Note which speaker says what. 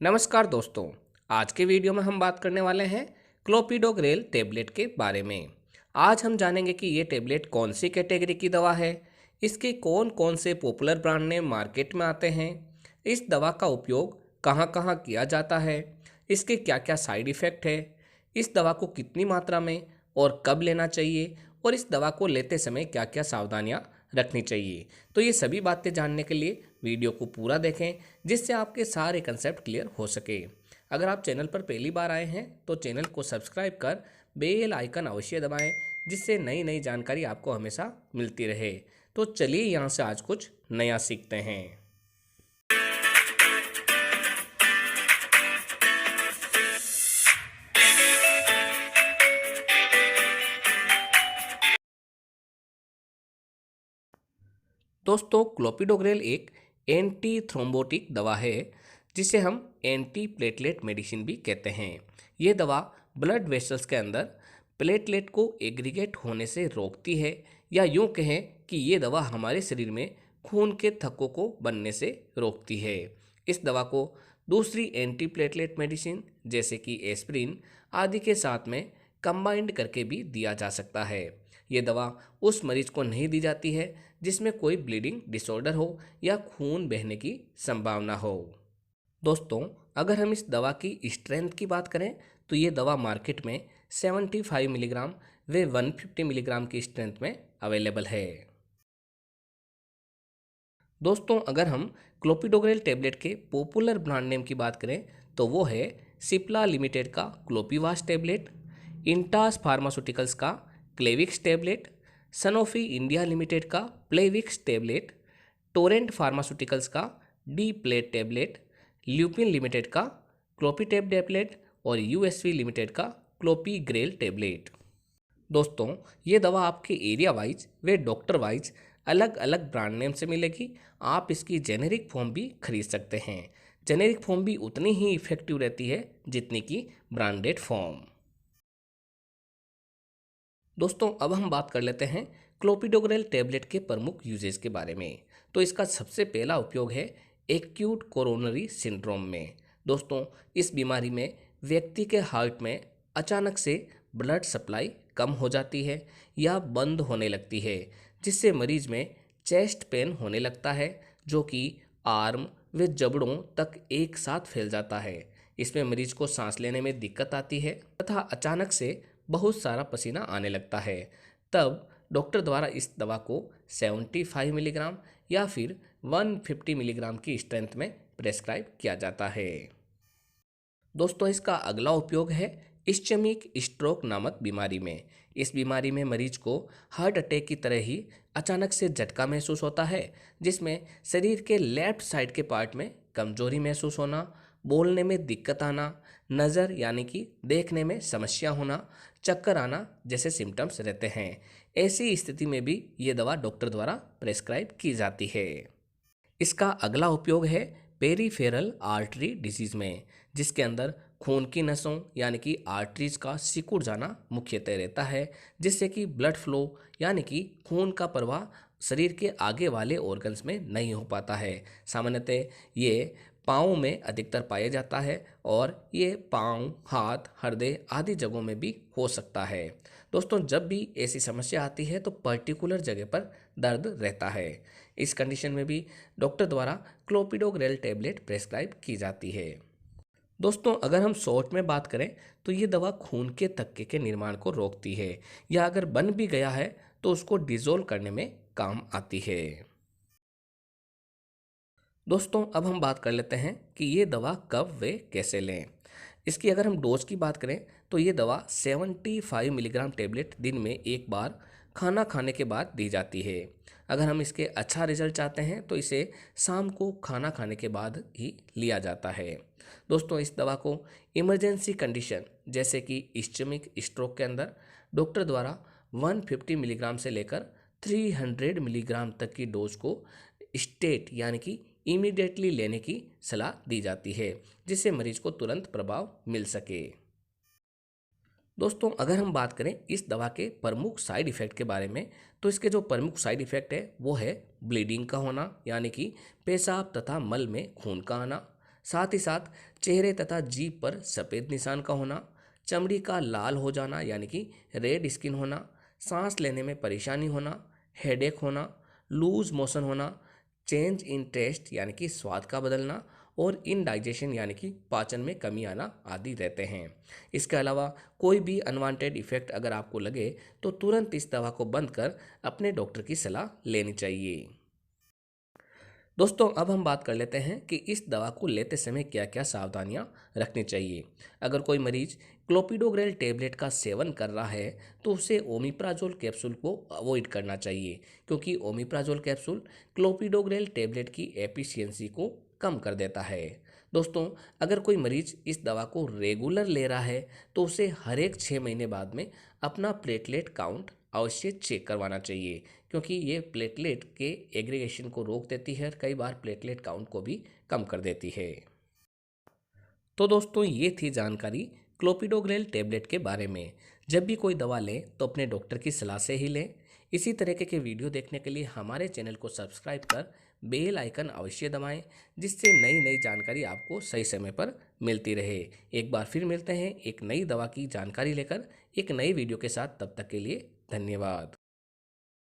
Speaker 1: नमस्कार दोस्तों। आज के वीडियो में हम बात करने वाले हैं क्लोपिडोग्रेल टेबलेट के बारे में। आज हम जानेंगे कि ये टेबलेट कौन सी कैटेगरी की दवा है, इसके कौन कौन से पॉपुलर ब्रांड नेम मार्केट में आते हैं, इस दवा का उपयोग कहाँ कहाँ किया जाता है, इसके क्या क्या साइड इफ़ेक्ट है, इस दवा को कितनी मात्रा में और कब लेना चाहिए और इस दवा को लेते समय क्या क्या सावधानियाँ रखनी चाहिए। तो ये सभी बातें जानने के लिए वीडियो को पूरा देखें, जिससे आपके सारे कंसेप्ट क्लियर हो सके। अगर आप चैनल पर पहली बार आए हैं तो चैनल को सब्सक्राइब कर बेल आइकन अवश्य दबाएं, जिससे नई नई जानकारी आपको हमेशा मिलती रहे। तो चलिए यहाँ से आज कुछ नया सीखते हैं। दोस्तों, क्लोपिडोग्रेल एक एंटी थ्रोम्बोटिक दवा है, जिसे हम एंटी प्लेटलेट मेडिसिन भी कहते हैं। ये दवा ब्लड वेसल्स के अंदर प्लेटलेट को एग्रीगेट होने से रोकती है, या यूं कहें कि ये दवा हमारे शरीर में खून के थक्कों को बनने से रोकती है। इस दवा को दूसरी एंटी प्लेटलेट मेडिसिन जैसे कि एस्प्रिन आदि के साथ में कंबाइंड करके भी दिया जा सकता है। ये दवा उस मरीज को नहीं दी जाती है जिसमें कोई ब्लीडिंग डिसऑर्डर हो या खून बहने की संभावना हो। दोस्तों, अगर हम इस दवा की स्ट्रेंथ की बात करें तो ये दवा मार्केट में 75 मिलीग्राम व 150 मिलीग्राम की स्ट्रेंथ में अवेलेबल है। दोस्तों, अगर हम क्लोपिडोग्रेल टेबलेट के पॉपुलर ब्रांड नेम की बात करें तो वो है सिप्ला लिमिटेड का क्लोपिवास टेबलेट, इंटास फार्मास्यूटिकल्स का क्लेविक्स टेबलेट, सनोफी इंडिया लिमिटेड का प्लेविक्स टेबलेट, टोरेंट फार्मास्यूटिकल्स का D plate tablet, lupin limited का क्लोपीटेब टेबलेट और यूएसवी लिमिटेड का क्लोपीग्रेल टेबलेट। दोस्तों, ये दवा आपके एरिया वाइज व डॉक्टर वाइज अलग अलग ब्रांड नेम से मिलेगी। आप इसकी जेनेरिक फॉर्म भी खरीद सकते हैं। जेनेरिक फॉर्म भी उतनी ही इफेक्टिव रहती है जितनी कि ब्रांडेड फॉर्म। दोस्तों, अब हम बात कर लेते हैं क्लोपिडोग्रेल टेबलेट के प्रमुख यूजेस के बारे में। तो इसका सबसे पहला उपयोग है एक्यूट कोरोनरी सिंड्रोम में। दोस्तों, इस बीमारी में व्यक्ति के हार्ट में अचानक से ब्लड सप्लाई कम हो जाती है या बंद होने लगती है, जिससे मरीज में चेस्ट पेन होने लगता है, जो कि आर्म व जबड़ों तक एक साथ फैल जाता है। इसमें मरीज को सांस लेने में दिक्कत आती है तथा अचानक से बहुत सारा पसीना आने लगता है। तब डॉक्टर द्वारा इस दवा को 75 मिलीग्राम या फिर 150 मिलीग्राम की स्ट्रेंथ में प्रेस्क्राइब किया जाता है। दोस्तों, इसका अगला उपयोग है इस्चेमिक स्ट्रोक नामक बीमारी में। इस बीमारी में मरीज को हार्ट अटैक की तरह ही अचानक से झटका महसूस होता है, जिसमें शरीर के लेफ्ट साइड के पार्ट में कमजोरी महसूस होना, बोलने में दिक्कत आना, नज़र यानी कि देखने में समस्या होना, चक्कर आना जैसे सिम्टम्स रहते हैं। ऐसी स्थिति में भी ये दवा डॉक्टर द्वारा प्रेस्क्राइब की जाती है। इसका अगला उपयोग है पेरीफेरल आर्टरी डिजीज में, जिसके अंदर खून की नसों यानी कि आर्टरीज का सिकुड़ जाना मुख्यतः रहता है, जिससे कि ब्लड फ्लो यानी कि खून का प्रवाह शरीर के आगे वाले ऑर्गन्स में नहीं हो पाता है। सामान्यतः ये पाँव में अधिकतर पाया जाता है और ये पाँव, हाथ, हृदय आदि जगहों में भी हो सकता है। दोस्तों, जब भी ऐसी समस्या आती है तो पर्टिकुलर जगह पर दर्द रहता है। इस कंडीशन में भी डॉक्टर द्वारा क्लोपिडोग्रेल टेबलेट प्रेस्क्राइब की जाती है। दोस्तों, अगर हम शॉर्ट में बात करें तो ये दवा खून के थक्के के निर्माण को रोकती है, या अगर बन भी गया है तो उसको डिसॉल्व करने में काम आती है। दोस्तों, अब हम बात कर लेते हैं कि ये दवा कब व कैसे लें। इसकी अगर हम डोज की बात करें तो ये दवा 75 मिलीग्राम टेबलेट दिन में एक बार खाना खाने के बाद दी जाती है। अगर हम इसके अच्छा रिजल्ट चाहते हैं तो इसे शाम को खाना खाने के बाद ही लिया जाता है। दोस्तों, इस दवा को इमरजेंसी कंडीशन जैसे कि इस्चेमिक स्ट्रोक के अंदर डॉक्टर द्वारा 150 मिलीग्राम से लेकर 300 मिलीग्राम तक की डोज को स्टेट यानी कि इमीडिएटली लेने की सलाह दी जाती है, जिससे मरीज को तुरंत प्रभाव मिल सके। दोस्तों, अगर हम बात करें इस दवा के प्रमुख साइड इफ़ेक्ट के बारे में तो इसके जो प्रमुख साइड इफ़ेक्ट है वो है ब्लीडिंग का होना यानी कि पेशाब तथा मल में खून का आना, साथ ही साथ चेहरे तथा जीभ पर सफ़ेद निशान का होना, चमड़ी का लाल हो जाना यानी कि रेड स्किन होना, सांस लेने में परेशानी होना, हेडेक होना, लूज मोशन होना, चेंज इन टेस्ट यानी कि स्वाद का बदलना और इनडाइजेशन यानी कि पाचन में कमी आना आदि रहते हैं। इसके अलावा कोई भी अनवांटेड इफेक्ट अगर आपको लगे तो तुरंत इस दवा को बंद कर अपने डॉक्टर की सलाह लेनी चाहिए। दोस्तों अब हम बात कर लेते हैं कि इस दवा को लेते समय क्या क्या सावधानियां रखनी चाहिए। अगर कोई मरीज क्लोपिडोग्रेल टेबलेट का सेवन कर रहा है तो उसे ओमिप्राजोल कैप्सूल को अवॉइड करना चाहिए, क्योंकि ओमिप्राजोल कैप्सूल क्लोपिडोग्रेल टेबलेट की एफिशिएंसी को कम कर देता है। दोस्तों अगर कोई मरीज इस दवा को रेगुलर ले रहा है तो उसे हर एक 6 महीने बाद में अपना प्लेटलेट काउंट अवश्य चेक करवाना चाहिए, क्योंकि ये प्लेटलेट के एग्रीगेशन को रोक देती है और कई बार प्लेटलेट काउंट को भी कम कर देती है। तो दोस्तों ये थी जानकारी क्लोपिडोग्रेल टेबलेट के बारे में। जब भी कोई दवा लें तो अपने डॉक्टर की सलाह से ही लें। इसी तरीके के वीडियो देखने के लिए हमारे चैनल को सब्सक्राइब कर बेल आइकन अवश्य दबाएं, जिससे नई नई जानकारी आपको सही समय पर मिलती रहे। एक बार फिर मिलते हैं एक नई दवा की जानकारी लेकर एक नई वीडियो के साथ। तब तक के लिए धन्यवाद।